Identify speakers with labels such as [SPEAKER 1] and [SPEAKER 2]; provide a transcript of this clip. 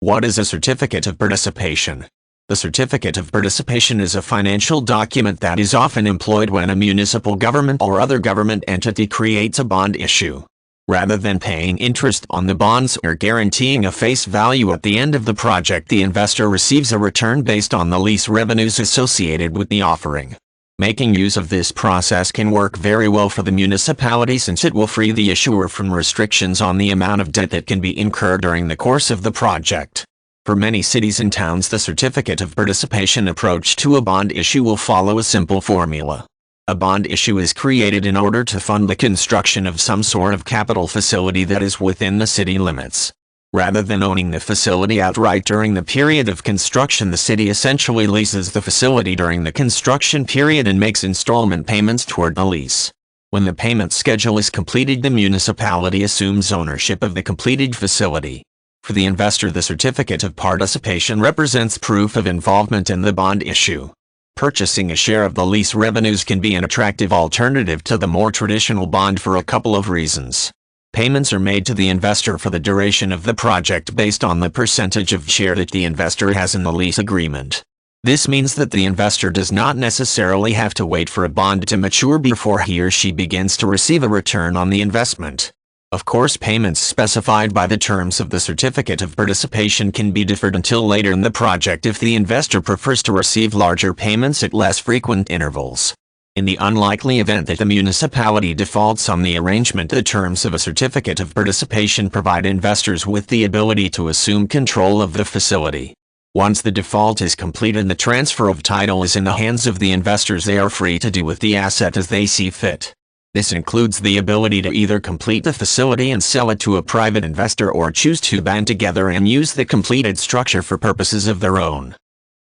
[SPEAKER 1] What is a certificate of participation? The certificate of participation is a financial document that is often employed when a municipal government or other government entity creates a bond issue. Rather than paying interest on the bonds or guaranteeing a face value at the end of the project, the investor receives a return based on the lease revenues associated with the offering. Making use of this process can work very well for the municipality since it will free the issuer from restrictions on the amount of debt that can be incurred during the course of the project. For many cities and towns, the certificate of participation approach to a bond issue will follow a simple formula. A bond issue is created in order to fund the construction of some sort of capital facility that is within the city limits. Rather than owning the facility outright during the period of construction, the city essentially leases the facility during the construction period and makes installment payments toward the lease. When the payment schedule is completed, the municipality assumes ownership of the completed facility. For the investor, the certificate of participation represents proof of involvement in the bond issue. Purchasing a share of the lease revenues can be an attractive alternative to the more traditional bond for a couple of reasons. Payments are made to the investor for the duration of the project based on the percentage of share that the investor has in the lease agreement. This means that the investor does not necessarily have to wait for a bond to mature before he or she begins to receive a return on the investment. Of course, payments specified by the terms of the certificate of participation can be deferred until later in the project if the investor prefers to receive larger payments at less frequent intervals. In the unlikely event that the municipality defaults on the arrangement, the terms of a certificate of participation provide investors with the ability to assume control of the facility. Once the default is complete and the transfer of title is in the hands of the investors, they are free to do with the asset as they see fit. This includes the ability to either complete the facility and sell it to a private investor or choose to band together and use the completed structure for purposes of their own.